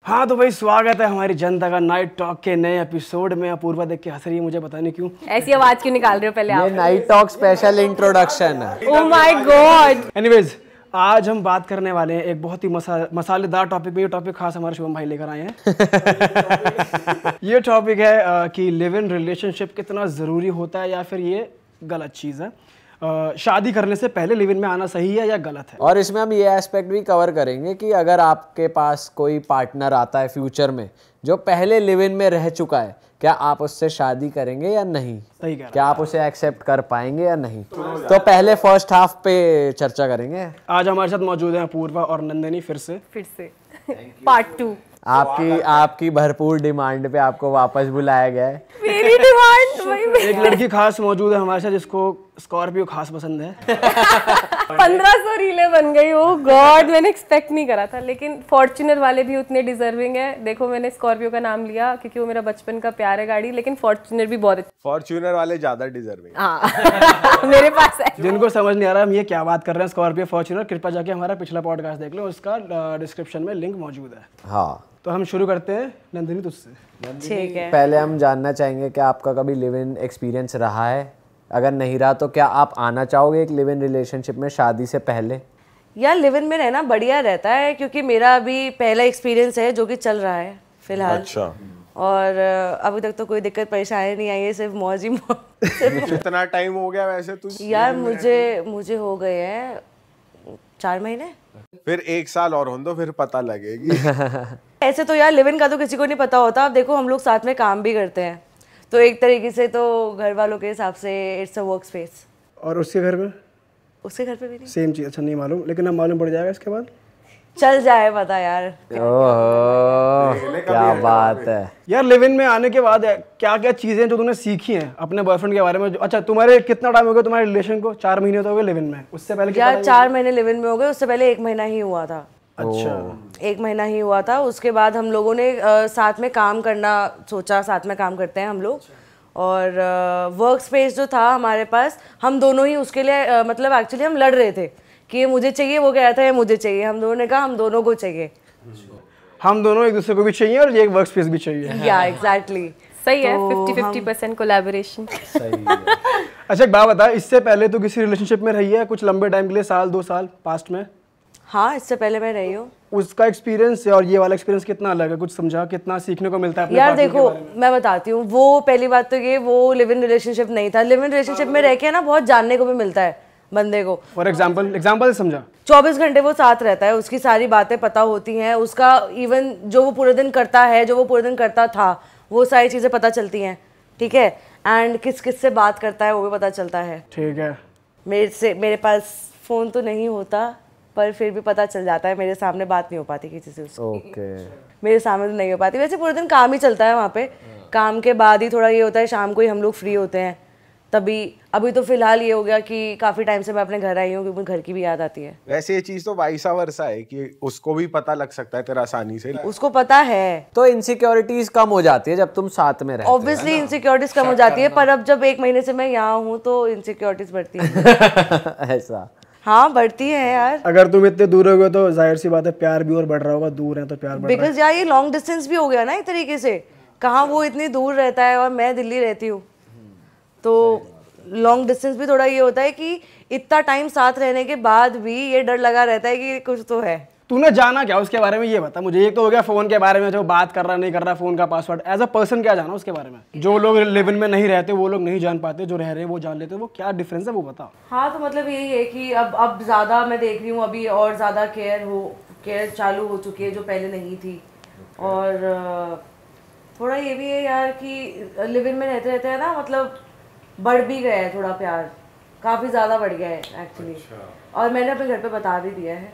हाँ तो भाई स्वागत है हमारी जनता का नाइट टॉक के नए एपिसोड में। अपूर्वा देख के हंस रही है, मुझे पता नहीं क्यों। ऐसी आवाज क्यों निकाल रहे हो पहले आप? ये नाइट टॉक स्पेशल इंट्रोडक्शन है। Oh my God. एनीवेज आज हम बात करने वाले हैं एक बहुत ही मसालेदार टॉपिक पे। ये टॉपिक खास हमारे शुभम भाई लेकर आए हैं। ये टॉपिक है कि लिव इन रिलेशनशिप कितना ज़रूरी होता है या फिर ये गलत चीज़ है। शादी करने से पहले लिव इन में आना सही है या गलत है। और इसमें हम ये एस्पेक्ट भी कवर करेंगे कि अगर आपके पास कोई पार्टनर आता है फ्यूचर में जो पहले लिव इन में रह चुका है, क्या आप उससे शादी करेंगे या नहीं? सही कह रहा है। क्या आप उसे एक्सेप्ट कर पाएंगे या नहीं? तो पहले फर्स्ट हाफ पे चर्चा करेंगे। आज हमारे साथ मौजूद हैं अपूर्वा और नंदिनी फिर से पार्ट 2। आपकी भरपूर डिमांड पे आपको वापस बुलाया गया है। मेरी डिमांड एक लड़की खास मौजूद है हमारे साथ जिसको स्कॉर्पियो खास पसंद है। 1500 रीलें बन गई। ओह गॉड, मैंने एक्सपेक्ट नहीं करा था। लेकिन फॉर्च्यूनर वाले भी उतने डिजर्विंग है। देखो मैंने स्कॉर्पियो का नाम लिया क्योंकि वो मेरा बचपन का प्यार है गाड़ी, लेकिन फॉर्च्यूनर भी बहुत अच्छी। फॉर्च्यूनर वाले ज्यादा डिजर्विंग। हाँ मेरे पास है। जिनको समझ नहीं आ रहा हम ये क्या बात कर रहे हैं स्कॉर्पियो फॉर्च्यूनर, कृपया जाके हमारा पिछला पॉडकास्ट देख लो, उसका डिस्क्रिप्शन में लिंक मौजूद है। हाँ तो हम शुरू करते हैं नंदिनी तुझसे। ठीक है। पहले हम जानना चाहेंगे कि आपका कभी लिव इन एक्सपीरियंस रहा है? अगर नहीं रहा तो क्या आप आना चाहोगे एक लिव इन रिलेशनशिप में शादी से पहले? यार लिव इन में रहना बढ़िया रहता है क्योंकि मेरा अभी पहला एक्सपीरियंस है जो कि चल रहा है फिलहाल। अच्छा। और अभी तक तो कोई दिक्कत परेशानी नहीं आई है, सिर्फ मौज ही मौज। कितना टाइम हो गया वैसे तुझे? यार मुझे हो गए हैं 4 महीने। फिर 1 साल और हो दो फिर पता लगेगी। ऐसे तो यार लिव इन का तो किसी को नहीं पता होता। अब देखो हम लोग साथ में काम भी करते हैं तो एक तरीके से तो घर वालों के हिसाब से इट्स अ वर्क स्पेस। और उसके घर में? उसके घर पे भी नहीं सेम चीज़। अच्छा नहीं मालूम, लेकिन अब मालूम पड़ जाएगा इसके बाद। चल जाए पता यार। ओह क्या बात है यार लिव इन में आने के बाद क्या क्या चीज़ें जो तूने सीखी हैं अपने बॉयफ्रेंड के बारे में? अच्छा तुम्हारे कितना टाइम हो गया तुम्हारे रिलेशन को? 4 महीने तो हो गए लिव इन में, उससे पहले यार 4 महीने लिव इन में हो गए, उससे पहले 1 महीना ही हुआ था। अच्छा 1 महीना ही हुआ था। उसके बाद हम लोगों ने साथ में काम करना सोचा, साथ में काम करते हैं हम लोग। और वर्क स्पेस जो था हमारे पास, हम दोनों ही उसके लिए मतलब एक्चुअली हम लड़ रहे थे कि ये मुझे चाहिए, वो कह रहा था ये मुझे चाहिए। हम दोनों ने कहा हम दोनों को चाहिए। हम दोनों एक दूसरे को भी चाहिए और ये एक वर्क स्पेस भी चाहिए। या एग्जैक्टली सही है। 50-50% कोलैबोरेशन। अच्छा एक बात बता, इससे पहले तो किसी रिलेशनशिप में रही है कुछ लंबे टाइम के लिए, 1-2 साल पास्ट में? हाँ इससे पहले मैं रही हूँ। उसका एक्सपीरियंस और ये वाला एक्सपीरियंस कितना अलग है? कुछ समझा, कितना सीखने को मिलता है अपने यार पार्टनर देखो के बारे में? मैं बताती हूँ। वो पहली बात तो ये, वो लिव इन रिलेशनशिप नहीं था। लिव इन रिलेशनशिप में रह के ना बहुत जानने को भी मिलता है बंदे को। फॉर एग्जाम्पल समझा। 24 घंटे वो साथ रहता है, उसकी सारी बातें पता होती हैं, उसका इवन जो वो पूरे दिन करता है, जो वो पूरे दिन करता था, वो सारी चीज़ें पता चलती हैं। ठीक है। एंड किस किस से बात करता है वो भी पता चलता है। ठीक है। मेरे पास फ़ोन तो नहीं होता पर फिर भी पता चल जाता है। मेरे सामने बात नहीं हो पाती किसी से उसकी। ओके मेरे सामने तो नहीं हो पाती। वैसे पूरे दिन काम ही चलता है वहाँ पे। काम के बाद ही थोड़ा ये होता है, शाम को ही हम लोग फ्री होते हैं तभी। अभी तो फिलहाल ये हो गया कि काफ़ी टाइम से मैं अपने घर आई हूँ क्योंकि मुझे घर की भी याद आती है। वैसे ये चीज तो वाइसा वर्सा है कि उसको भी पता लग सकता है तेरा आसानी से। उसको पता है तो इनसिक्योरिटीज कम हो जाती है जब तुम साथ में रहते हो। ऑब्वियसली इनसिक्योरिटीज कम हो जाती है, पर अब जब 1 महीने से मैं यहाँ हूँ तो इनसिक्योरिटीज बढ़ती है। ऐसा? हाँ बढ़ती है यार। अगर तुम इतने दूर हो गए तो जाहिर सी बात है प्यार भी और बढ़ रहा होगा। दूर है तो प्यार बढ़ रहा है। बिकॉज यार ये लॉन्ग डिस्टेंस भी हो गया ना एक तरीके से। कहाँ वो इतनी दूर रहता है और मैं दिल्ली रहती हूँ, तो लॉन्ग डिस्टेंस भी थोड़ा ये होता है कि इतना टाइम साथ रहने के बाद भी ये डर लगा रहता है कि कुछ तो है। तूने जाना क्या उसके बारे में ये बता मुझे। एक तो हो गया फोन के बारे में, जो बात कर रहा नहीं कर रहा, फोन का पासवर्ड। एज अ पर्सन क्या जाना उसके बारे में? जो लोग लिव इन में नहीं रहते वो लोग नहीं जान पाते, जो रह रहे हैं वो जान लेते। वो क्या डिफरेंस है वो बता। हाँ तो मतलब यही है कि अब ज़्यादा मैं देख रही हूँ, अभी और ज़्यादा केयर चालू हो चुकी है जो पहले नहीं थी। और थोड़ा ये भी है यार कि लिव इन में रहते रहते हैं ना, मतलब बढ़ भी गया है थोड़ा प्यार, काफ़ी ज़्यादा बढ़ गया है एक्चुअली। और मैंने अपने घर पे बता भी दिया है।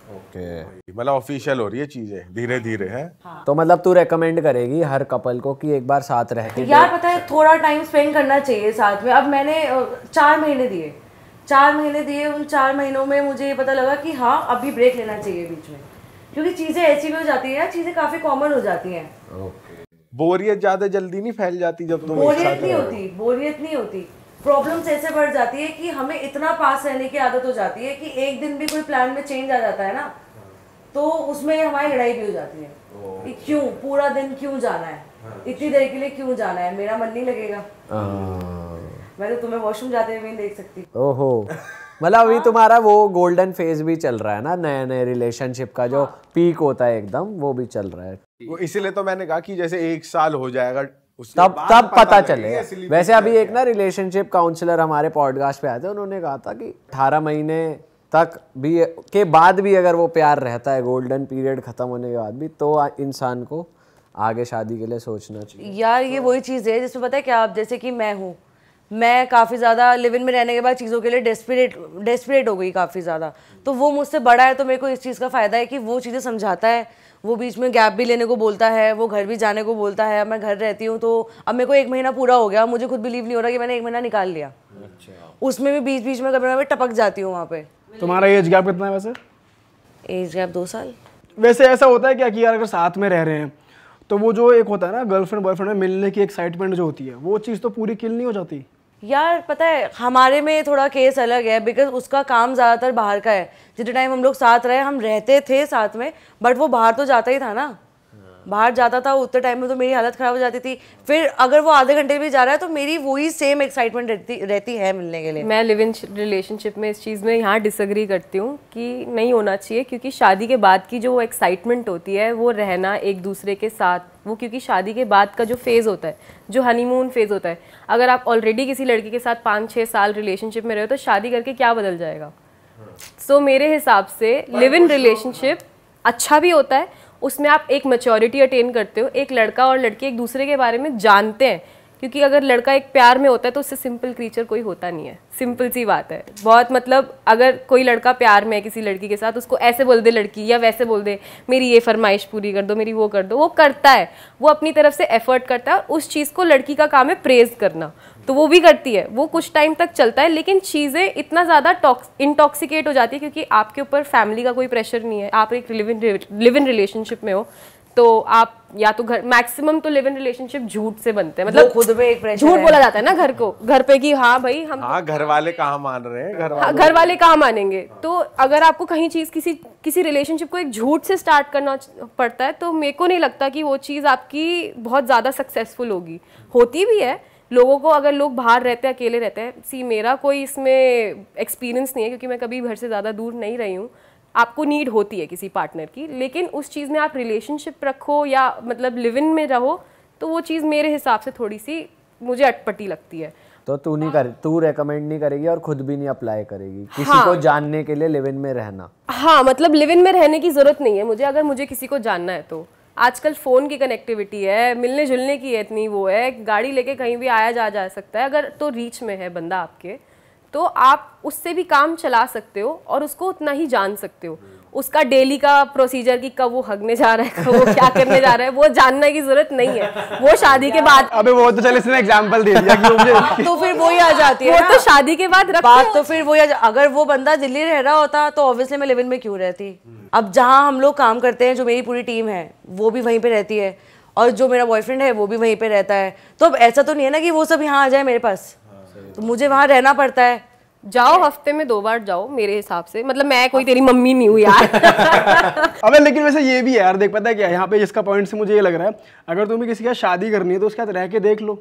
ओके मतलब ऑफिशियल हो रही है चीजें धीरे धीरे है। तो मतलब तू रेकमेंड करेगी हर कपल को कि एक बार साथ रह के? यार पता है थोड़ा टाइम स्पेंड करना चाहिए साथ में। अब मैंने 4 महीने दिए। 4 महीने दिए, उन 4 महीनों में मुझे ये पता लगा कि हाँ अभी ब्रेक लेना चाहिए बीच में, क्योंकि चीज़ें ऐसी भी हो जाती हैं, चीज़ें काफ़ी कॉमन हो जाती हैं। बोरियत ज्यादा जल्दी नहीं फैल जाती जब तुम बोरियत नहीं होती। प्रॉब्लम्स ऐसे बढ़ जाती है कि हमें इतना पास रहने की आदत हो जाती है कि एक दिन भी कोई प्लान में चेंज आ जाता है ना, तो उसमें हमारी लड़ाई भी हो जाती है कि क्यों पूरा दिन क्यों जाना है, इतनी देर के लिए क्यों जाना है, मेरा मन नहीं लगेगा। मैं तो तुम्हें वॉशरूम जाते हुए नहीं देख सकती। ओहो, मतलब अभी तुम्हारा वो गोल्डन फेज भी चल रहा है ना, नए नए रिलेशनशिप का जो पीक होता है एकदम, वो भी चल रहा है। वो इसीलिए तो मैंने कहा कि जैसे 1 साल हो जाएगा तब पता चले। वैसे अभी एक ना रिलेशनशिप काउंसलर हमारे पॉडकास्ट पे आए थे, उन्होंने कहा था कि 18 महीने तक भी के बाद भी अगर वो प्यार रहता है, गोल्डन पीरियड खत्म होने के बाद भी, तो इंसान को आगे शादी के लिए सोचना चाहिए। यार ये वही चीज़ है जिसमें पता है क्या, आप जैसे कि मैं काफ़ी ज़्यादा लिव इन में रहने के बाद चीज़ों के लिए डेस्परेट हो गई काफ़ी ज़्यादा। तो वो मुझसे बड़ा है, तो मेरे को इस चीज़ का फ़ायदा है कि वो चीज़ें समझाता है, वो बीच में गैप भी लेने को बोलता है, वो घर भी जाने को बोलता है। मैं घर रहती हूँ तो अब मेरे को 1 महीना पूरा हो गया, मुझे खुद बिलीव नहीं हो रहा कि मैंने 1 महीना निकाल लिया। उसमें भी बीच बीच में कभी मैं टपक जाती हूँ वहाँ पे। तुम्हारा एज गैप कितना है वैसे? एज गैप 2 साल। वैसे ऐसा होता है क्या कि यार अगर साथ में रह रहे हैं तो वो जो एक होता है ना गर्लफ्रेंड बॉयफ्रेंड में मिलने की एक्साइटमेंट जो होती है, वो चीज़ तो पूरी किल नहीं हो जाती? यार पता है हमारे में थोड़ा केस अलग है, बिकॉज उसका काम ज़्यादातर बाहर का है। जितने टाइम हम लोग साथ रहे, हम रहते थे साथ में, बट वो बाहर तो जाता ही था ना, बाहर जाता था। उतने टाइम में तो मेरी हालत ख़राब हो जाती थी। फिर अगर वो आधे घंटे भी जा रहा है तो मेरी वही सेम एक्साइटमेंट रहती है मिलने के लिए। मैं लिव इन रिलेशनशिप में इस चीज़ में यहाँ डिसएग्री करती हूँ कि नहीं होना चाहिए, क्योंकि शादी के बाद की जो एक्साइटमेंट होती है वो रहना एक दूसरे के साथ, वो क्योंकि शादी के बाद का जो फेज़ होता है, जो हनीमून फेज़ होता है, अगर आप ऑलरेडी किसी लड़की के साथ 5-6 साल रिलेशनशिप में रहे हो तो शादी करके क्या बदल जाएगा। सो मेरे हिसाब से लिव इन रिलेशनशिप अच्छा भी होता है, उसमें आप एक मैच्योरिटी अटेन करते हो, एक लड़का और लड़की एक दूसरे के बारे में जानते हैं। क्योंकि अगर लड़का एक प्यार में होता है तो उससे सिंपल क्रीचर कोई होता नहीं है, सिंपल सी बात है बहुत। मतलब अगर कोई लड़का प्यार में है किसी लड़की के साथ, उसको ऐसे बोल दे लड़की या वैसे बोल दे मेरी ये फरमाइश पूरी कर दो, मेरी वो कर दो, वो करता है, वो अपनी तरफ से एफर्ट करता है। और उस चीज़ को लड़की का काम है प्रेज करना, तो वो भी करती है, वो कुछ टाइम तक चलता है। लेकिन चीज़ें इतना ज़्यादा इंटॉक्सिकेट हो जाती है क्योंकि आपके ऊपर फैमिली का कोई प्रेशर नहीं है, आप एक लिव इन रिलेशनशिप में हो, तो आप या तो घर मैक्सिमम तो लिव इन रिलेशनशिप झूठ से बनते हैं, मतलब खुद में एक प्रेशर झूठ बोला जाता है ना घर पे कि हाँ भाई हम, हाँ घर वाले कहाँ मान रहे हैं, घर वाले कहाँ मानेंगे। तो अगर आपको कहीं चीज़ किसी रिलेशनशिप को एक झूठ से स्टार्ट करना पड़ता है तो मेरे को नहीं लगता कि वो चीज़ आपकी बहुत ज़्यादा सक्सेसफुल होगी। होती भी है लोगों को, अगर लोग बाहर रहते हैं, अकेले रहते हैं। मेरा कोई इसमें एक्सपीरियंस नहीं है क्योंकि मैं कभी घर से ज़्यादा दूर नहीं रही हूँ। आपको नीड होती है किसी पार्टनर की, लेकिन उस चीज़ में आप रिलेशनशिप रखो या मतलब लिव इन में रहो तो वो चीज़ मेरे हिसाब से थोड़ी सी मुझे अटपटी लगती है। तो तू रेकमेंड नहीं करेगी और खुद भी नहीं अप्लाई करेगी किसी को जानने के लिए लिव इन में रहना? हाँ, मतलब लिव इन में रहने की ज़रूरत नहीं है मुझे। अगर मुझे किसी को जानना है तो आजकल फ़ोन की कनेक्टिविटी है, मिलने जुलने की इतनी वो है, गाड़ी लेके कहीं भी आया जा सकता है। अगर तो रीच में है बंदा आपके तो आप उससे भी काम चला सकते हो और उसको उतना ही जान सकते हो। उसका डेली का प्रोसीजर कि कब वो हगने जा रहा है, कब वो क्या करने जा रहा है, वो जानने की जरूरत नहीं है, वो शादी के बाद। अबे वो तो चल इसने एग्जांपल दे दिया कि मुझे तो फिर वही आ जाती है वो तो शादी के बाद बात, तो फिर वही अगर वो बंदा दिल्ली रह रहा होता तो ऑब्वियसली मैं लिव इन में क्यों रहती। अब जहाँ हम लोग काम करते हैं, जो मेरी पूरी टीम है वो भी वहीं पे रहती है और जो मेरा बॉयफ्रेंड है वो भी वहीं पे रहता है। तो अब ऐसा तो नहीं है ना कि वो सब यहाँ आ जाए मेरे पास, तो मुझे वहाँ रहना पड़ता है। जाओ, हफ्ते में 2 बार जाओ मेरे हिसाब से। मतलब मैं कोई तेरी मम्मी नहीं हूँ यार। अबे लेकिन वैसे ये भी है यार, देख पता है क्या यहाँ पे इसका पॉइंट से मुझे ये लग रहा है, अगर तुम्हें किसी का शादी करनी है तो उसके साथ रह के देख लो।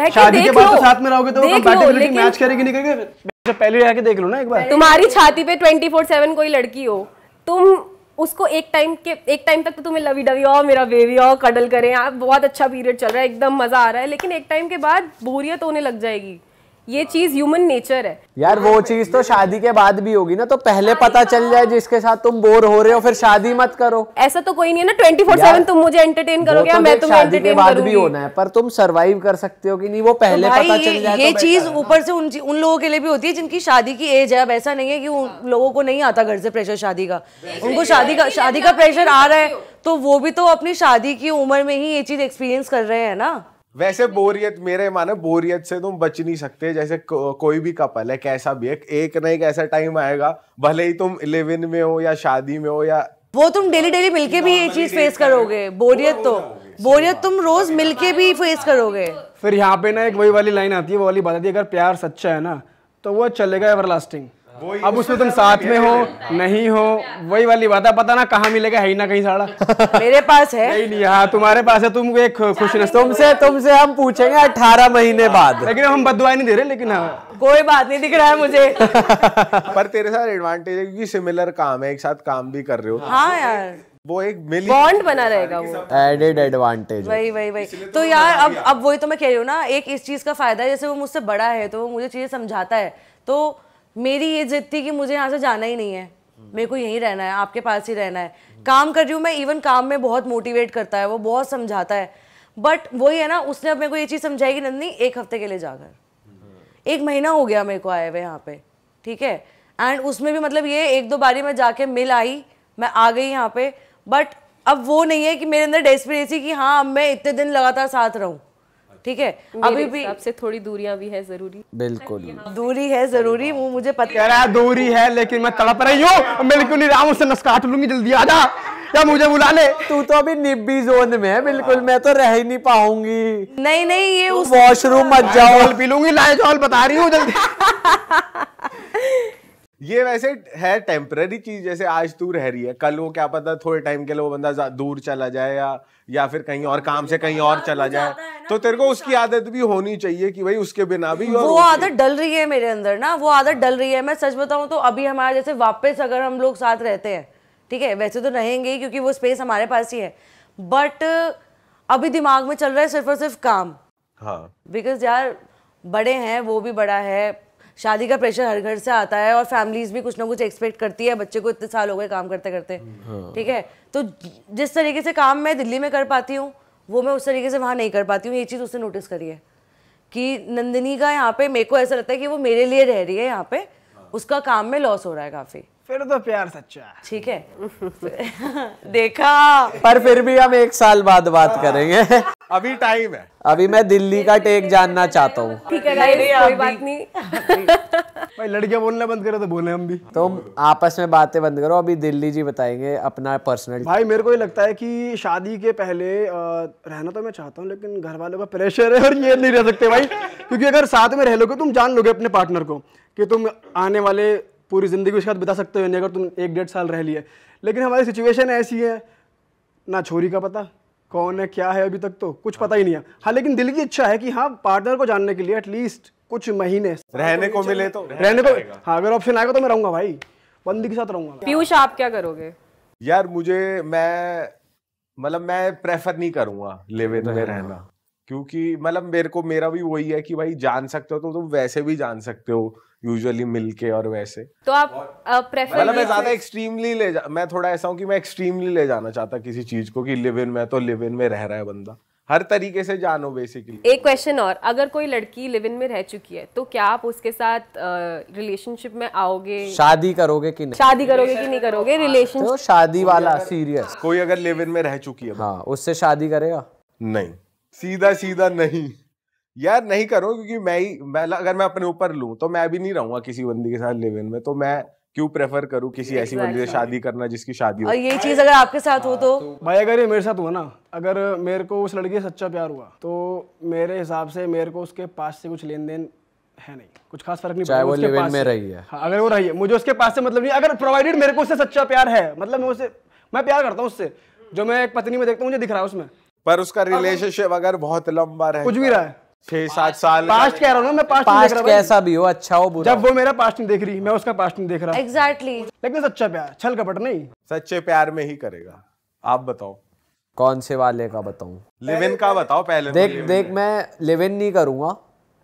शादी के बाद तो साथ में रहोगे तो कंपैटिबिलिटी मैच करेगी नहीं करेगी, पहले रह के देख लो ना एक बार। तुम्हारी छाती पे 24/7 कोई लड़की हो, तुम उसको एक टाइम तक तो तुम्हें लवी डवी और मेरा बेबी और कडल करें, आप बहुत अच्छा पीरियड चल रहा है, एकदम मजा आ रहा है, लेकिन एक टाइम के बाद बोरियत होने लग जाएगी। ये चीज ह्यूमन नेचर है यार। वो चीज तो शादी के बाद भी होगी ना, तो पहले पता चल जाए जिसके साथ तुम बोर हो रहे हो, फिर शादी मत करो। ऐसा तो कोई नहीं है ना 24/7 तुम मुझे एंटरटेन करोगे या मैं तुम्हें एंटरटेन करूंगी। शादी के बाद भी होना है, पर तुम सरवाइव कर सकते हो कि नहीं, वो पहले पता चल जाए। ये चीज ऊपर से उन लोगों के लिए भी होती है जिनकी शादी की एज है। अब ऐसा नहीं है कि उन लोगों को नहीं आता घर से प्रेशर शादी का, उनको शादी का प्रेशर आ रहा है तो वो भी तो अपनी शादी की उम्र में ही ये चीज एक्सपीरियंस कर रहे हैं ना। वैसे बोरियत, मेरे माने बोरियत से तुम बच नहीं सकते। जैसे कोई भी कपल है, कैसा भी है, एक ना एक ऐसा टाइम आएगा, भले ही तुम लिव इन में हो या शादी में हो, या वो तुम डेली मिलके भी ये चीज फेस करोगे। बोरियत तुम रोज मिलके भी फेस करोगे। फिर यहाँ पे ना एक वही वाली लाइन आती है, वो वाली बात आती है, अगर प्यार सच्चा है ना तो वो चलेगा एवरलास्टिंग। अब उसमें तुम साथ में हो नहीं हो, वही वाली बात है, पता ना कहाँ मिलेगा, है ही ना कहीं साड़ा। मेरे पास है नहीं, हाँ तुम्हारे पास है, तुम एक खुश तुमसे हम पूछेंगे 18 महीने बाद, लेकिन हम बददुआएं नहीं दे रहे, लेकिन हाँ कोई बात नहीं दिख रहा है मुझे। पर तेरे साथ एडवांटेज है क्योंकि सिमिलर काम है, एक साथ काम भी कर रहे हो। हाँ यार, वो एक बॉन्ड बना रहेगा वो, एडेड एडवांटेज। वही तो यार अब वही तो मैं कह रही हूँ ना, एक इस चीज का फायदा है, जैसे वो मुझसे बड़ा है तो वो मुझे चीजें समझाता है, तो मेरी ये जिद थी कि मुझे यहाँ से जाना ही नहीं है, मेरे को यहीं रहना है, आपके पास ही रहना है। काम कर रही हूँ मैं, इवन काम में बहुत मोटिवेट करता है वो, बहुत समझाता है, बट वही है ना, उसने अब मेरे को ये चीज़ समझाई कि नंदनी 1 हफ्ते के लिए जाकर, 1 महीना हो गया मेरे को आए हुए यहाँ पे, ठीक है, एंड उसमें भी मतलब ये 1-2 बारी मैं जाके मिल आई, मैं आ गई यहाँ पे, बट अब वो नहीं है कि मेरे अंदर डेस्परेसी कि हाँ अब मैं इतने दिन लगातार साथ रहूँ, ठीक है। अभी भी आपसे थोड़ी दूरियां भी है जरूरी, बिल्कुल दूरी है जरूरी, वो मुझे पता कह रहा है दूरी है, लेकिन मैं तड़प रही हूँ, मैं बिल्कुल नहीं रहा हूँ, उससे नस काट लूंगी, जल्दी आ जा या मुझे बुला ले। तू तो अभी निब्बी जोन में है बिल्कुल, मैं तो रह ही नहीं पाऊंगी। नहीं ये उस वॉशरूम मत जाओ, पी लूंगी, लाइजॉल बता रही हूँ जल्दी। ये वैसे है टेम्पररी चीज, जैसे आज तू रह रही है, कल वो क्या पता थोड़े टाइम के लिए वो बंदा दूर चला जाए या फिर कहीं और काम से कहीं और चला जाए, तो तेरे को उसकी आदत भी होनी चाहिए कि भाई उसके बिना भी। वो आदत डल रही है मेरे अंदर ना, वो आदत डल रही है। मैं सच बताऊं तो अभी हमारे जैसे वापस अगर हम लोग साथ रहते हैं, ठीक है, वैसे तो रहेंगे ही क्योंकि वो स्पेस हमारे पास ही है, बट अभी दिमाग में चल रहा है सिर्फ और सिर्फ काम। हाँ, बिकॉज यार बड़े हैं, वो भी बड़ा है, शादी का प्रेशर हर घर से आता है और फैमिलीज भी कुछ ना कुछ एक्सपेक्ट करती है, बच्चे को इतने साल हो गए काम करते करते, ठीक है, तो जिस तरीके से काम मैं दिल्ली में कर पाती हूँ वो मैं उस तरीके से वहाँ नहीं कर पाती हूँ। ये चीज़ उसने नोटिस करी है कि नंदिनी का यहाँ पे, मेरे को ऐसा लगता है कि वो मेरे लिए रह रही है यहाँ पे, उसका काम में लॉस हो रहा है काफी। फिर तो प्यार सच्चा है, ठीक है। देखा, पर फिर भी हम 1 साल बाद बात करेंगे। अभी टाइम है, अभी मैं दिल्ली का टेक जानना चाहता हूँ। ठीक है गाइस, कोई बात नहीं। भाई लड़कियां बोलना बंद करे तो बोले हम भी, तुम आपस में बातें बंद करो, अभी दिल्ली जी बताएंगे अपना पर्सनल। भाई मेरे को ये लगता है कि शादी के पहले रहना तो मैं चाहता हूँ, लेकिन घर वालों का प्रेशर है और ये नहीं रह सकते भाई, क्योंकि अगर साथ में रह लोगे तुम जान लोगे अपने पार्टनर को कि तुम आने वाले पूरी जिंदगी उसके साथ बिता सकते हो, नहीं अगर तुम 1-1.5 साल रह लिए। लेकिन हमारी सिचुएशन ऐसी है, ना छोरी का पता कौन है क्या है, अभी तक तो कुछ पता ही नहीं है। हाँ, लेकिन दिल की इच्छा है कि हाँ पार्टनर को जानने के लिए एटलीस्ट कुछ महीने रहने को मिले तो रहने को, हाँ अगर ऑप्शन आएगा तो मैं रहूंगा भाई, बंदी के साथ रहूंगा। पीयूष आप क्या करोगे? यार मैं प्रेफर नहीं करूंगा लिव इन में रहना, क्योंकि मतलब मेरा भी वही है कि भाई जान सकते हो तो तुम वैसे भी जान सकते हो यूजुअली मिलके, और वैसे तो आप प्रेफर, मतलब मैं ज्यादा एक्सट्रीमली मैं थोड़ा ऐसा हूँ कि मैं एक्सट्रीमली ले जाना चाहता किसी चीज को कि लिव इन में तो लिव इन में रह रहा है बंदा, हर तरीके से जानो बेसिकली। एक क्वेश्चन और, अगर कोई लड़की लिव इन में रह चुकी है तो क्या आप उसके साथ रिलेशनशिप में आओगे? शादी करोगे कि नहीं? शादी करोगे कि नहीं करोगे? रिलेशन तो शादी वाला सीरियस, कोई अगर लिव इन में रह चुकी है, हाँ उससे शादी करेगा? नहीं, सीधा नहीं यार, नहीं करो, क्योंकि अगर मैं अपने ऊपर लूं तो मैं भी नहीं रहूंगा किसी बंदी के साथ लिव इन में, तो मैं क्यों प्रेफर करूं किसी ऐसी बंदी से शादी करना जिसकी शादी हो। और ये चीज अगर आपके साथ हो तो भाई अगर ये मेरे साथ हुआ ना, अगर मेरे को उस लड़की से सच्चा प्यार हुआ तो मेरे हिसाब से मेरे को उसके पास से कुछ लेन देन है नहीं, कुछ खास फर्क नहीं चाहे पड़ेगा वो उसके लिव इन पास में से। रही है। हाँ, अगर वो रही है, मुझे उसके पास से मतलब नहीं, अगर प्रोवाइडेड मेरे को उससे सच्चा प्यार है, मतलब मैं प्यार करता हूँ उससे, जो मैं एक पत्नी में देखता हूँ मुझे दिख रहा है उसमें, पर उसका रिलेशनशिप अगर बहुत लंबा रहे, कुछ भी रहा है, 6-7 साल, पास्ट कह रहा हूँ ना मैं, पास्ट नहीं देख रहा भाई। कैसा भी हो, अच्छा हो बुरा, जब वो मेरा पास्ट नहीं देख रही, मैं उसका पास्ट नहीं देख रहा, एग्जैक्टली, लेकिन सच्चा प्यार, छल कपट नहीं, सच्चे प्यार में ही करेगा। आप बताओ कौन से वाले का बताऊं? लिव इन का बताओ पहले। देख मैं लिव इन नहीं करूंगा,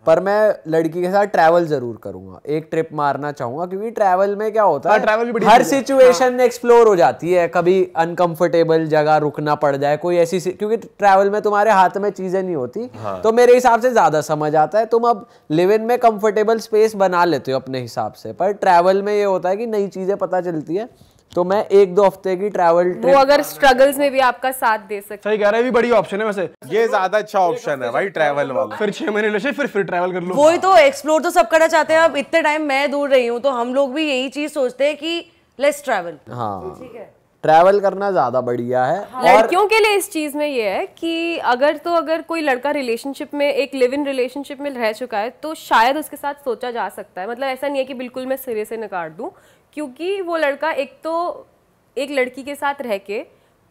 पर मैं लड़की के साथ ट्रैवल जरूर करूंगा, एक ट्रिप मारना चाहूंगा, क्योंकि ट्रैवल में क्या होता है, ट्रैवल भी बढ़िया हर सिचुएशन एक्सप्लोर हो जाती है, कभी अनकंफर्टेबल जगह रुकना पड़ जाए कोई ऐसी, क्योंकि ट्रैवल में तुम्हारे हाथ में चीजें नहीं होती, तो मेरे हिसाब से ज्यादा समझ आता है। तुम अब लिव इन में कंफर्टेबल स्पेस बना लेते हो अपने हिसाब से, पर ट्रैवल में ये होता है कि नई चीजें पता चलती है, तो मैं 1-2 हफ्ते की ट्रैवल वो अगर स्ट्रगल्स में भी आपका साथ दे सकते। सही कह रहा है, भी बढ़िया ऑप्शन है वैसे, ये ज्यादा अच्छा ऑप्शन है भाई ट्रैवल वाला। फिर 6 महीने ले फिर ट्रैवल कर लो। वही तो, एक्सप्लोर तो सब करना चाहते हैं। अब इतने टाइम मैं दूर रही हूँ तो हम लोग भी यही चीज सोचते हैं कि लेट्स ट्रैवल। हाँ, ट्रैवल करना ज्यादा बढ़िया है। लड़कियों के लिए इस चीज में ये है कि अगर कोई लड़का रिलेशनशिप में, एक लिव इन रिलेशनशिप में रह चुका है, तो शायद उसके साथ सोचा जा सकता है। मतलब ऐसा नहीं है कि बिल्कुल मैं सिरे से नकार दूं, क्योंकि वो लड़का एक तो एक लड़की के साथ रह के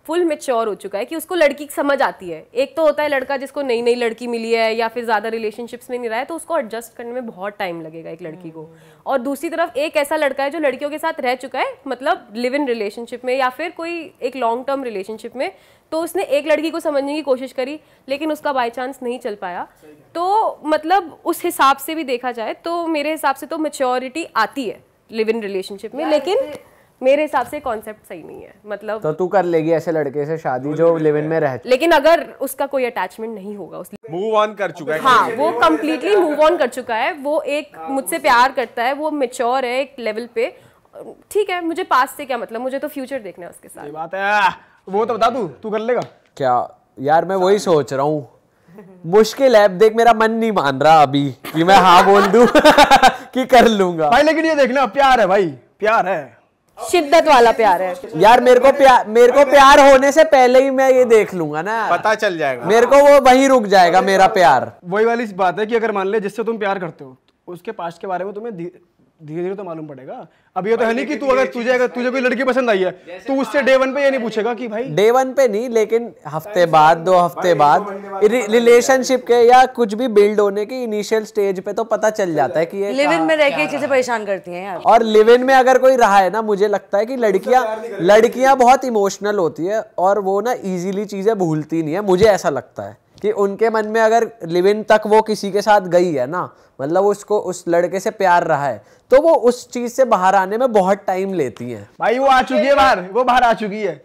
फुल मैच्योर हो चुका है कि उसको लड़की समझ आती है। एक तो होता है लड़का जिसको नई नई लड़की मिली है या फिर ज़्यादा रिलेशनशिप्स में नहीं रहा है, तो उसको एडजस्ट करने में बहुत टाइम लगेगा एक लड़की को। और दूसरी तरफ एक ऐसा लड़का है जो लड़कियों के साथ रह चुका है, मतलब लिव इन रिलेशनशिप में या फिर कोई एक लॉन्ग टर्म रिलेशनशिप में, तो उसने एक लड़की को समझने की कोशिश करी लेकिन उसका बाय चांस नहीं चल पाया। तो मतलब उस हिसाब से भी देखा जाए तो मेरे हिसाब से तो मैच्योरिटी आती है लिव इन रिलेशनशिप में, लेकिन मेरे हिसाब से कॉन्सेप्ट सही नहीं है। मतलब तो तू कर लेगी ऐसे लड़के से शादी जो लिव इन में रहते, लेकिन अगर उसका कोई अटैचमेंट नहीं होगा, उस मूव ऑन कर चुका है। हाँ, वो कम्प्लीटली मूव ऑन कर चुका है, वो एक मुझसे प्यार करता है, वो मैच्योर है एक लेवल पे, ठीक है। मुझे पास्ट से क्या मतलब, मुझे तो फ्यूचर देखना है उसके साथ। ये बात है, वो तो बता तू कर लेगा क्या? यार मैं वही सोच रहा हूँ, मुश्किल है। देख मेरा मन नहीं मान रहा अभी कि मैं हाँ बोल दूं कि कर लूंगा भाई, लेकिन ये देखना प्यार है भाई, प्यार है, शिद्दत वाला प्यार है यार। मेरे को प्यार होने से पहले ही मैं ये देख लूंगा ना, पता चल जाएगा मेरे को, वो वहीं रुक जाएगा मेरा प्यार। वही वाली बात है कि अगर मान ले जिससे तुम प्यार करते हो उसके पास्ट के बारे में तुम्हें धीरे धीरे तो मालूम पड़ेगा। अब ये तो है नहीं कि तू अगर तुझे कोई लड़की पसंद आई है तो उससे डे वन पे ये नहीं पूछेगा कि भाई, डे वन पे नहीं, लेकिन हफ्ते बाद, 2 हफ्ते बाद रिलेशनशिप के या कुछ भी बिल्ड होने की इनिशियल स्टेज पे तो पता चल जाता है कि ये लिव इन में रह के चीजें परेशान करती हैं यार। और लिव इन में अगर कोई रहा है ना, मुझे लगता है कि लड़कियां बहुत इमोशनल होती है और वो ना इजीली चीजें भूलती नहीं है। मुझे ऐसा लगता है कि उनके मन में अगर लिव इन तक वो किसी के साथ गई है ना, मतलब उसको उस लड़के से प्यार रहा है, तो वो उस चीज से बाहर आने में बहुत टाइम लेती हैं। भाई वो आ चुकी है बाहर, वो बाहर आ चुकी है,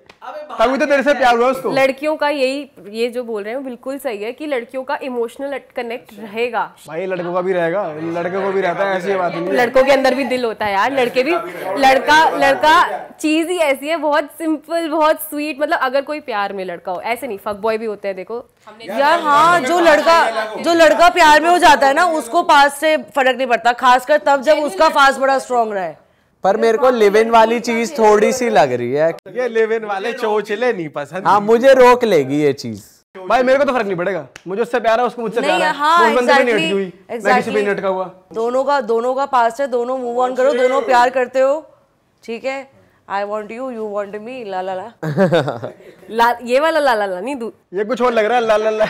तभी तो तेरे से प्यार हुआ उसको। लड़कियों का ये जो बोल रहे हैं बिल्कुल सही है कि लड़कियों का इमोशनल कनेक्ट रहेगा। भाई लड़कों का भी रहेगा, लड़के को भी रहता है, ऐसी बात नहीं है। लड़कों के अंदर भी दिल होता है यार, लड़के भी, लड़का चीज ही ऐसी है, बहुत सिंपल, बहुत स्वीट। मतलब अगर कोई प्यार में लड़का हो, ऐसे नहीं, फक बॉय भी होते हैं देखो यार। हाँ, जो लड़का प्यार में हो जाता है ना, उसको पास से फर्क नहीं पड़ता, खासकर तब जब उसका फास्ट बड़ा स्ट्रॉन्ग रहे। पर मेरे को लिव इन वाली चीज थोड़ी सी लग रही है, ये लिव इन वाले चोचले नहीं पसंद। हाँ मुझे रोक लेगी ये चीज। भाई मेरे को तो फर्क नहीं पड़ेगा, मुझे उससे प्यार है, उसको मुझसे प्यार है। हाँ, वो बंदे पे नहीं अटकी हुई, मैं किसी पे नहीं अटका हुआ। दोनों का पास्ट है, दोनों मूव ऑन करो, दोनों प्यार करते हो, ठीक है। I want you, you want me, ला ला ला। ये वाला ला ला ला नहीं, ये कुछ और लग रहा है, ला ला ला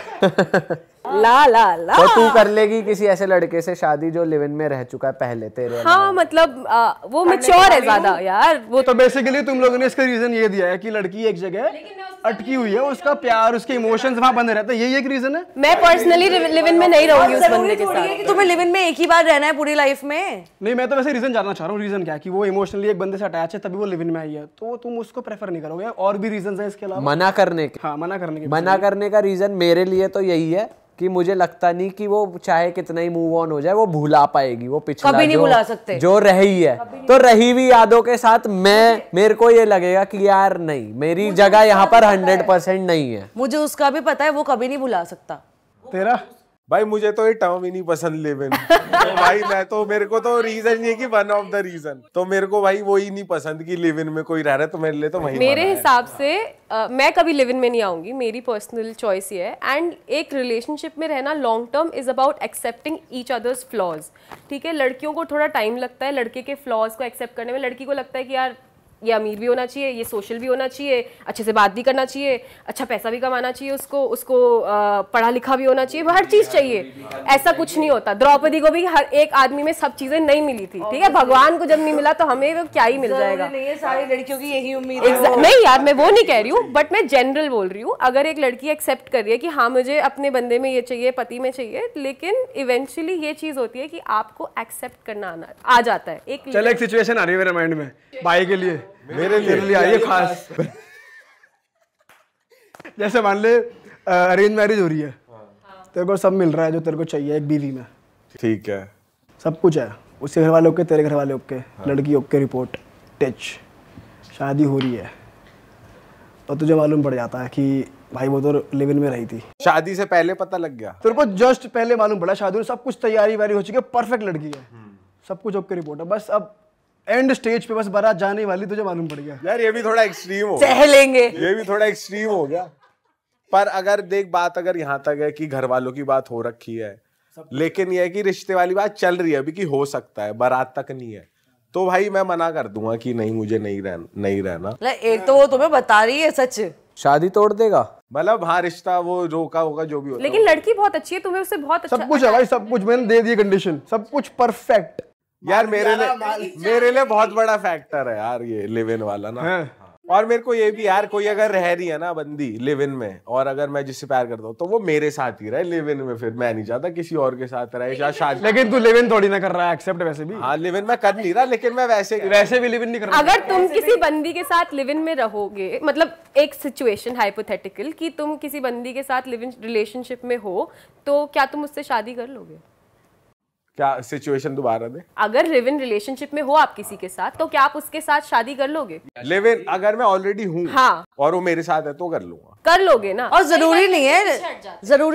ला ला ला। तो तू कर लेगी किसी ऐसे लड़के से शादी जो लिव इन में रह चुका है पहले तेरे? हाँ मतलब वो मैच्योर है ज्यादा यार। वो तो बेसिकली तुम लोगों ने इसका रीजन ये दिया है कि लड़की एक जगह अटकी हुई है, उसका प्यार, उसके इमोशंस वहां बंधे रहते हैं, यही एक रीजन है। मैं पर्सनली लिव इन में नहीं रहूंगी उस बंदे के साथ। तुम्हें लिव इन में एक ही बार रहना है पूरी लाइफ में? नहीं, मैं तो वैसे रीजन जानना चाह रहा हूँ। रीजन क्या है कि वो इमोशनली एक बंदे से अटैच है तभी वो लिव इन में आई है, तो तुम उसको प्रेफर नहीं करोगे? और भी रीजन है इसके अलावा? मना करने के? हाँ, मना करने का रीजन मेरे लिए तो यही है कि मुझे लगता नहीं कि वो चाहे कितना ही मूव ऑन हो जाए वो भुला पाएगी वो पिछला, कभी नहीं भुला सकते जो रही है। तो रही हुई यादों के साथ मेरे को ये लगेगा कि यार नहीं, मेरी जगह यहाँ पर 100% नहीं है। मुझे उसका भी पता है, वो कभी नहीं भुला सकता। तेरा भाई मुझे तो ये टर्म ही नहीं पसंद लिव इन। तो भाई मेरे को तो रीजन ये कि वन ऑफ द रीजन तो मेरे को भाई वो ही नहीं पसंद कि लिव इन में कोई रह रहा है, तो मेरे लिए तो वही मेरे हिसाब से मैं कभी लिव इन में नहीं आऊंगी, मेरी पर्सनल चॉइस ये है। एंड एक रिलेशनशिप में रहना long term is about accepting each others flaws, ठीक है। लड़कियों को थोड़ा टाइम लगता है लड़के के फ्लॉज को एक्सेप्ट करने में। लड़की को लगता है कि यार ये अमीर भी होना चाहिए, ये सोशल भी होना चाहिए, अच्छे से बात भी करना चाहिए, अच्छा पैसा भी कमाना चाहिए, उसको पढ़ा लिखा भी होना चाहिए, हर चीज़ चाहिए। ऐसा कुछ नहीं होता। द्रौपदी को भी हर एक आदमी में सब चीज़ें नहीं मिली थी, ठीक है। भगवान को जब नहीं मिला तो हमें तो क्या ही मिल जाएगा। नहीं, सारी लड़कियों की यही उम्मीद है। नहीं यार, मैं वो नहीं कह रही हूँ, बट मैं जनरल बोल रही हूँ। अगर एक लड़की एक्सेप्ट कर रही है कि हाँ मुझे अपने बंदे में ये चाहिए, पति में चाहिए, लेकिन इवेंचुअली ये चीज़ होती है कि आपको एक्सेप्ट करना आ जाता है। चल एक सिचुएशन आ रही है मेरे माइंड में भाई के लिए, मेरे लिए आई है खास। जैसे मान ले अरेंज मैरिज हो रही है, तेरे को सब मिल रहा है जो तेरे को चाहिए एक बीवी में, ठीक है, सब कुछ है, उसके घर वाले ओके, तेरे घर वाले ओके, लड़की ओके, रिपोर्ट टच, शादी हो रही है, और तुझे मालूम पड़ जाता है कि भाई वो तो लिव इन में रही थी। शादी से पहले पता लग गया तेरे को? जस्ट पहले मालूम पड़ा, शादी में सब कुछ तैयारी वारी हो चुकी है, परफेक्ट लड़की है, सब कुछ ओके, रिपोर्ट है, बस अब एंड स्टेज पे बस बारात जाने वाली, तुझे मालूम पड़ गया। यार ये भी थोड़ा एक्सट्रीम हो सह लेंगे। ये भी थोड़ा एक्सट्रीम हो गया। पर अगर देख बात अगर यहाँ तक है कि घर वालों की बात हो रखी है, लेकिन ये है कि रिश्ते वाली बात चल रही है अभी कि हो सकता है, बारात तक नहीं है, तो भाई मैं मना कर दूंगा कि नहीं मुझे नहीं रहना। एक तो वो तुम्हें बता रही है सच, शादी तोड़ देगा मतलब हाँ रिश्ता वो रोका होगा जो भी होता। लेकिन लड़की बहुत अच्छी है, तुम्हें उससे बहुत अच्छा सब कुछ है भाई, सब कुछ मैंने दे दिया कंडीशन, सब कुछ परफेक्ट। यार मेरे लिए बहुत बड़ा फैक्टर है यार ये लिव इन वाला ना। और मेरे को ये भी यार, कोई अगर रह रही है ना बंदी लिव इन में, और अगर मैं जिससे प्यार करता हूँ तो वो मेरे साथ ही रहे लिव इन में, फिर मैं नहीं चाहता किसी और के साथ रहे या शादी। लेकिन तू लिव इन थोड़ी ना कर रहा है, एक्सेप्ट वैसे भी। हाँ लिव इन मैं कर नहीं रहा, लेकिन मैं वैसे भी लिव इन नहीं कर रहा। अगर तुम किसी बंदी के साथ लिव इन में रहोगे, मतलब एक सिचुएशन हाइपोथेटिकल कि तुम किसी बंदी के साथ लिव इन रिलेशनशिप में हो, तो क्या तुम उससे शादी कर लोगे? क्या सिचुएशन दोबारा दे। अगर लिव इन रिलेशनशिप में हो आप किसी के साथ, तो क्या आप उसके साथ शादी कर लोगे? लिव इन अगर मैं ऑलरेडी हूँ हाँ, और वो मेरे साथ है तो कर लूंगा। कर लोगे ना। और जरूरी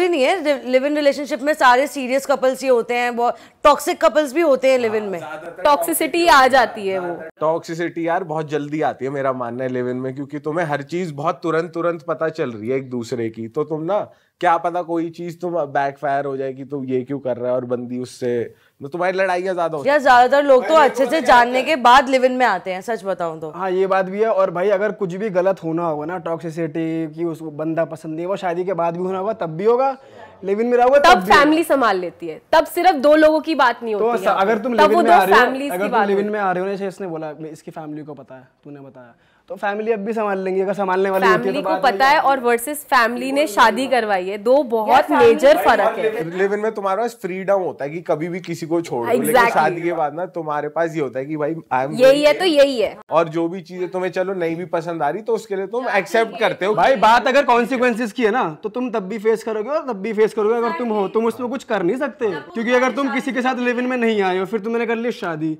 नहीं है लिव इन रिलेशनशिप में सारे सीरियस कपल्स ही होते हैं, बहुत टॉक्सिक कपल्स भी होते हैं लिव इन में। टॉक्सिसिटी आ जाती है, वो टॉक्सिसिटी यार बहुत जल्दी आती है मेरा मानना है लिव इन में, क्योंकि तुम्हें हर चीज बहुत तुरंत पता चल रही है एक दूसरे की, तो तुम ना क्या पता कोई चीज तुम बैकफायर हो जाए कि तुम ये क्यों कर रहा है, और बंदी उससे तो तुम्हारी लड़ाइयाँ ज्यादा होती है। यार ज्यादातर लोग तो अच्छे से जानने के बाद लिव इन में आते हैं, सच बताऊं तो। हाँ ये बात भी है। और भाई अगर कुछ भी गलत होना होगा ना, टॉक्सिसिटी कि उसको बंदा पसंद नहीं है, वो शादी के बाद भी होना होगा तब भी होगा, लिव इन में रहोगे तब फैमिली संभाल लेती है, तब सिर्फ दो लोगों की बात नहीं होती है। तो अगर तुम लिव इन में आ रहे हो, जैसे इसने बोला इसकी फैमिली को पता है, तूने बताया, तो फैमिली अब भी संभाल लेंगे अगर संभालने वाली होती है तो। फैमिली को पता है और वर्सेस फैमिली ने शादी करवाई है, दो बहुत मेजर फर्क है। लिव इन में तुम्हारे पास फ्रीडम होता है कि कभी भी किसी को छोड़ दो, लेकिन शादी के बाद ना तुम्हारे पास ये होता है कि भाई यही है तो यही है, और जो भी चीजें तुम्हें चलो नहीं भी पसंद आ रही तो उसके लिए तुम एक्सेप्ट करते हो। भाई बात अगर कॉन्सिक्वेंसेस की है ना, तो तुम तब भी फेस करोगे और तब भी फेस करोगे अगर तुम हो, तुम उसमें कुछ कर नहीं सकते, क्योंकि अगर तुम किसी के साथ लिव इन में नहीं आए हो, फिर तुमने कर ली शादी,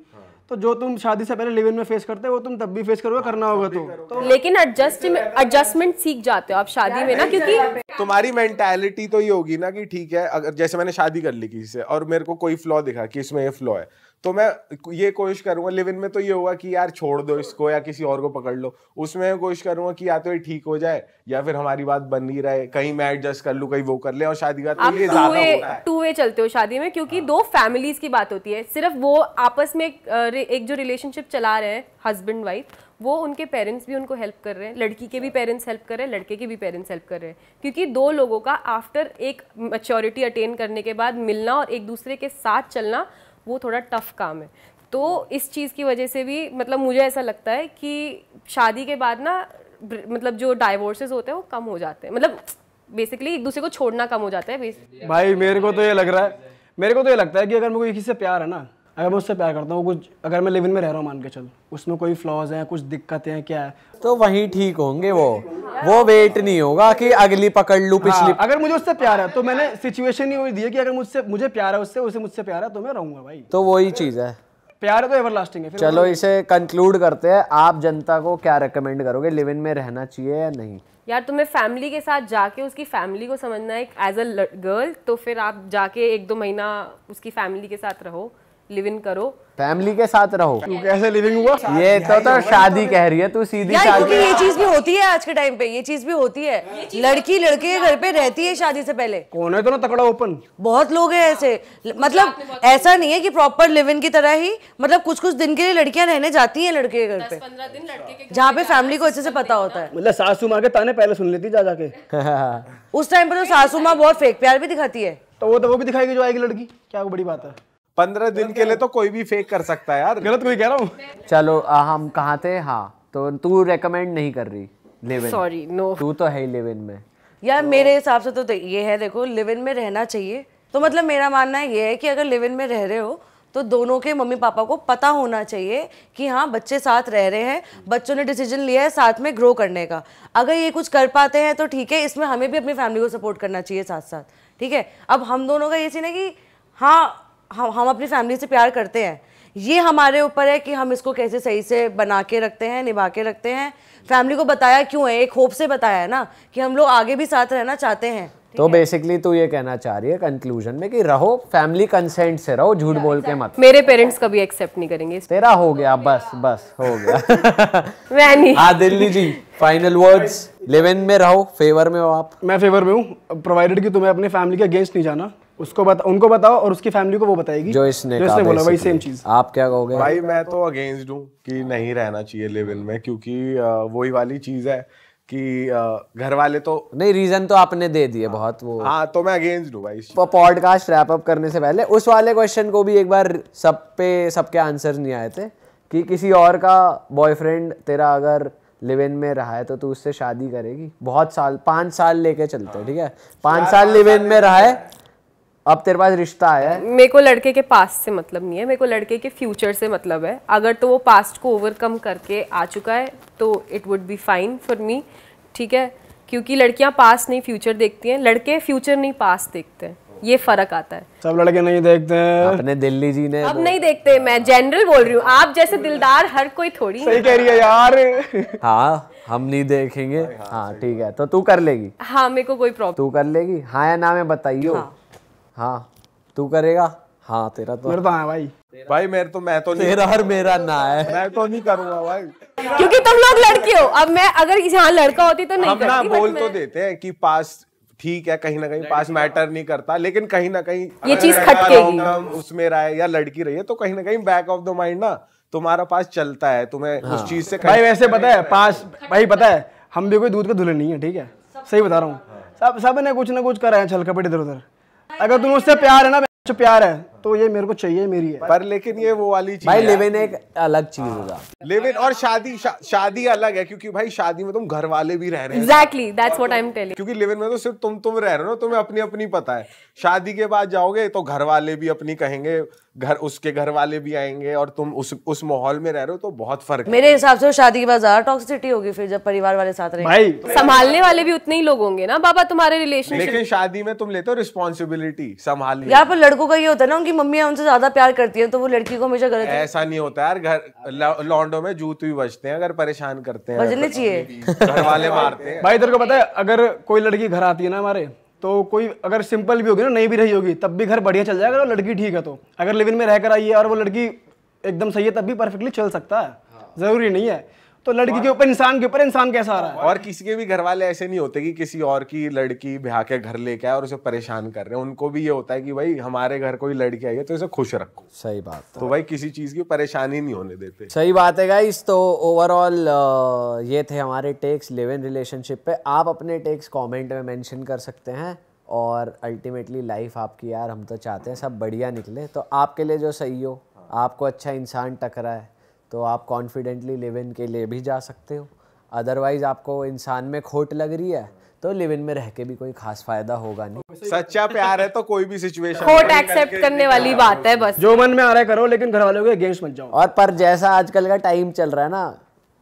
तो जो तुम शादी से पहले लिव इन में फेस करते हो वो तुम तब भी फेस करोगे, करना होगा तो। लेकिन एडजस्टमेंट सीख जाते हो आप शादी में ना, क्योंकि तुम्हारी मेंटालिटी तो ये होगी ना कि ठीक है, अगर जैसे मैंने शादी कर ली किसी से और मेरे को कोई फ्लॉ दिखा कि इसमें ये फ्लॉ है, तो मैं ये कोशिश करूंगा। लिव इन में तो ये होगा कि यार छोड़ दो इसको या किसी और को पकड़ लो, उसमें मैं कोशिश करूंगा कि या तो ये ठीक हो जाए या फिर हमारी बात बन नहीं रहे, कहीं मैं एडजस्ट कर लूं, कहीं वो कर ले, और शादी का तो ये ज्यादा होता है। टू वे चलते हो शादी में, क्योंकि दो फैमिलीज की बात होती है, सिर्फ वो आपस में एक जो रिलेशनशिप चला रहे हैं हस्बैंड वाइफ, वो उनके पेरेंट्स भी उनको हेल्प कर रहे हैं, लड़की के भी पेरेंट्स हेल्प कर रहे हैं, लड़के के भी पेरेंट्स हेल्प कर रहे हैं, क्योंकि दो लोगों का आफ्टर एक मैच्योरिटी अटेन करने के बाद मिलना और एक दूसरे के साथ चलना वो थोड़ा टफ काम है। तो इस चीज़ की वजह से भी मतलब मुझे ऐसा लगता है कि शादी के बाद ना मतलब जो डाइवोर्सेस होते हैं वो कम हो जाते हैं, मतलब बेसिकली एक दूसरे को छोड़ना कम हो जाता है। भाई मेरे को तो ये लग रहा है, मेरे को तो ये लगता है कि अगर मेरे को किसी से प्यार है ना, अगर मैं उससे प्यार करता हूँ, कुछ अगर मैं लिव इन में रह रहा हूँ मान के चल, उसमें कोई फ्लॉज हैं, कुछ दिक्कतें हैं, क्या है, तो वहीं ठीक होंगे वो वेट नहीं होगा कि अगली पकड़ लूं पिछली। हाँ, अगर मुझे उससे प्यार है तो मैंने सिचुएशन ही वही दी है कि अगर मुझे प्यार है उससे, उसे मुझसे प्यार है तो मैं रहूंगा भाई। तो वही चीज है, प्यार है तो एवरलास्टिंग है। चलो इसे कंक्लूड करते हैं। आप जनता को क्या रेकमेंड करोगे, लिव इन में रहना चाहिए या नहीं? यार तुम्हें फैमिली के साथ जाके उसकी फैमिली को समझना है एज अ गर्ल, तो फिर आप जाके 1-2 महीना उसकी फैमिली के साथ रहो, लिव इन करो, फैमिली के साथ रहो। कैसे लिविंग हुआ ये तो शादी कह रही है तू, सीधी यार शादी। क्योंकि ये चीज भी होती है आज के टाइम पे, ये चीज भी होती है, लड़की लड़के के घर पे रहती है शादी से पहले। कौन है तो ना तकड़ा ओपन, बहुत लोग हैं ऐसे, मतलब ऐसा नहीं है कि प्रॉपर लिव इन की तरह ही, मतलब कुछ कुछ दिन के लिए लड़कियां रहने जाती हैं लड़के के घर पे, 15 दिन लड़के के जहाँ पे फैमिली को अच्छे से पता होता है। मतलब सासू माँ के ताने पहले सुन लेती जा जाके। उस टाइम पर तो सासू माँ बहुत फेक प्यार भी दिखाती है, तो वो भी दिखाएगी जो आएगी लड़की, क्या बड़ी बात है। 15 दिन के लिए तो कोई भी फेक कर सकता है यार, गलत कोई कह रहा हूँ। चलो हम कहाँ थे? हाँ, तो तू रेकमेंड नहीं कर रही लिव इन? सॉरी नो, तू तो है ही लिव इन में। यार मेरे हिसाब से तो ये है, देखो लिव इन में रहना चाहिए, तो मतलब मेरा मानना ये है कि अगर लिव इन में रह रहे हो तो दोनों के मम्मी पापा को पता होना चाहिए कि हाँ बच्चे साथ रह रहे हैं, बच्चों ने डिसीजन लिया है साथ में ग्रो करने का। अगर ये कुछ कर पाते हैं तो ठीक है, इसमें हमें भी अपनी फैमिली को सपोर्ट करना चाहिए साथ साथ, ठीक है। अब हम दोनों का ये सीन है कि हाँ हम अपनी फैमिली से प्यार करते हैं, ये हमारे ऊपर है कि हम इसको कैसे सही से बना के रखते हैं, निभा के रखते हैं। फैमिली को बताया क्यों है, एक होप से बताया है ना कि हम लोग आगे भी साथ रहना चाहते हैं, तो बेसिकली तू ये कहना चाह रही है कंक्लूजन में कि रहो फैमिली कंसेंट से रहो, झूठ बोल के मत। मेरे पेरेंट्स कभी एक्सेप्ट नहीं करेंगे। तेरा हो गया, बस बस हो गया। मैं नहीं। हाँ दिल्ली जी, फाइनल वर्ड्स। लिव इन में रहो, फेवर में हो आप? मैं फेवर में हूँ, प्रोवाइडेड कि तुम्हें अपनी फैमिली के अगेंस्ट नहीं जाना। उनको बताओ और उसकी फैमिली को वो बताएगी जो इसने बोला, वही सेम चीज। आप क्या कहोगे? भाई मैं तो अगेंस्ट हूँ कि नहीं रहना चाहिए लिव इन में, क्योंकि वही वाली चीज है कि घर वाले तो नहीं, रीजन तो आपने दे दिए बहुत वो। हाँ, तो मैं अगेंस्ट हूँ भाई। पॉडकास्ट रैप अप करने से पहले उस वाले क्वेश्चन को भी एक बार सबके आंसर नहीं आए थे कि किसी और का बॉयफ्रेंड तेरा अगर लिव इन में रहा है तो तू उससे शादी करेगी? बहुत साल, 5 साल लेके चलते हैं, ठीक है? 5 साल लिव इन में रहा है, अब तेरे पास रिश्ता आया है। मेरे को लड़के के पास्ट से मतलब नहीं है, मेरे को लड़के के फ्यूचर से मतलब है। अगर तो वो पास्ट को ओवरकम करके आ चुका है तो it would be fine for me, ठीक है? क्योंकि लड़कियां पास्ट नहीं फ्यूचर देखती हैं, लड़के फ्यूचर नहीं पास्ट देखते हैं, ये फर्क आता है। सब लड़के नहीं देखते हैं। अपने दिल्ली जी ने अब नहीं देखते, मैं जनरल बोल रही हूँ, आप जैसे दिलदार हर कोई थोड़ी है। सही कह रही है यार। हाँ हम नहीं देखेंगे। हाँ ठीक है, तो तू कर लेगी? हाँ मेरे को कोई प्रॉब्लम। तू कर लेगी? हाँ या ना में बताइयो। हाँ तू करेगा? हाँ तेरा तो मेरे तो हाँ भाई। भाई मैं तो नहीं, तेरा और मेरा ना है। मैं तो नहीं करूंगा भाई, क्योंकि तुम लोग लड़की हो। अब मैं अगर यहाँ लड़का होती तो नहीं हम ना करती। बोल तो देते हैं कि पास ठीक है, कहीं ना कहीं पास मैटर नहीं करता, लेकिन कहीं ना कहीं ये चीज अगर खटकेगी। हम उसमें रहा है या लड़की रही है तो कहीं ना कहीं बैक ऑफ द माइंड ना तुम्हारा पास चलता है, तुम्हें उस चीज से भाई वैसे पता है पास, भाई पता है हम भी कोई दूध के धुले नहीं है, ठीक है? सही बता रहा हूँ, सब ने कुछ ना कुछ करा है, छल कपट इधर उधर। अगर तुम्हें उससे प्यार है ना, जो प्यार है तो ये मेरे को चाहिए, मेरी है। पर लेकिन ये वो वाली चीज भाई है। लिव इन एक अलग चीज होगा। लिव इन और शादी अलग है, क्योंकि भाई शादी में तुम घर वाले भी रह रहे हैं। Exactly that's what I am telling. क्योंकि लिव इन में तो सिर्फ तुम रह रहे हो ना, तुम्हें अपनी अपनी पता है। शादी के बाद जाओगे तो घर वाले भी अपनी कहेंगे, उसके घर वाले भी आएंगे, और तुम उस माहौल में रह रहे हो तो बहुत फर्क है। मेरे हिसाब से शादी के बाद ज्यादा टॉक्सिसिटी होगी फिर, जब परिवार वाले साथ रहेंगे। भाई संभालने वाले भी उतने ही लोग होंगे ना बाबा तुम्हारे रिलेशनशिप। लेकिन शादी में तुम लेते हो रिस्पॉन्सिबिलिटी संभालनी। यार पर लड़कों का ये होता है ना, उनकी मम्मियां उनसे ज्यादा प्यार करती हैं तो वो लड़की को हमेशा गलत ऐसा नहीं होता यार, घर लॉन्डो में जूत भी बजते हैं अगर परेशान करते हैं। बजने चाहिए। घर वाले मारते हैं। भाई तेरे को पता है अगर कोई लड़की घर आती है ना हमारे, तो कोई अगर सिंपल भी होगी ना, नहीं भी रही होगी, तब भी घर बढ़िया चल जाएगा अगर लड़की ठीक है तो। अगर लिव इन में रहकर आई है और वो लड़की एकदम सही है तब भी परफेक्टली चल सकता है, जरूरी नहीं है। तो लड़की के ऊपर, इंसान के ऊपर इंसान कैसा आ रहा है। और किसी के भी घर वाले ऐसे नहीं होते कि किसी और की लड़की ब्याह के घर लेके आए और उसे परेशान कर रहे हैं। उनको भी ये होता है कि भाई हमारे घर कोई लड़की आई है तो इसे खुश रखो। सही बात है। तो भाई किसी चीज की परेशानी नहीं होने देते। सही बात है गाइस। तो ओवरऑल ये थे हमारे टेक्स लिव इन रिलेशनशिप पे। आप अपने टेक्स कमेंट में मेंशन कर सकते हैं, और अल्टीमेटली लाइफ आपकी यार, हम तो चाहते हैं सब बढ़िया निकले। तो आपके लिए जो सही हो, आपको अच्छा इंसान टकरा है तो आप कॉन्फिडेंटली लिव इन के लिए भी जा सकते हो। अदरवाइज आपको इंसान में खोट लग रही है तो लिव इन में रह के भी कोई खास फायदा होगा नहीं। सच्चा प्यार है तो कोई भी सिचुएशन खोट एक्सेप्ट करने वाली बात है बस। जो मन में आ रहा है करो, लेकिन घर वालों के अगेंस्ट मत जाओ। और पर जैसा आजकल का टाइम चल रहा है ना,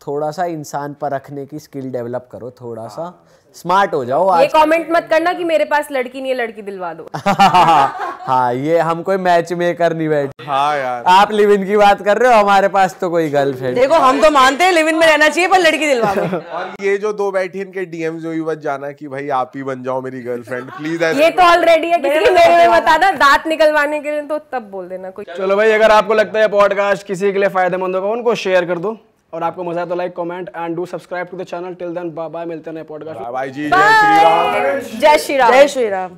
थोड़ा सा इंसान परखने की स्किल डेवलप करो, थोड़ा सा स्मार्ट हो जाओ। ये कमेंट मत करना कि मेरे पास लड़की नहीं है, लड़की दिलवा दो। हाँ ये हम कोई मैच मेकर नहीं बैठे। हाँ यार, आप लिव इन की बात कर रहे हो, हमारे पास तो कोई गर्लफ्रेंड। देखो हम तो मानते हैं लिव इन में रहना चाहिए, पर लड़की दिलवा दो। और ये जो दो बैठी इनके डीएम जो ही बच जाना कि भाई आप ही बन जाओ मेरी गर्लफ्रेंड प्लीज। ये तो ऑलरेडी है, किसी के मेरे में बताना दांत निकलवाने के लिए तो तब बोल देना कोई। चलो भाई, अगर आपको लगता है पॉडकास्ट किसी के लिए फायदेमंद होगा, उनको शेयर कर दो, और आपको मजा आया तो like, comment and do subscribe to the channel. Till then bye bye, मिलते हैं नए पॉडकास्ट। भाई जी, जय श्री राम। जय श्री राम। जय श्री राम।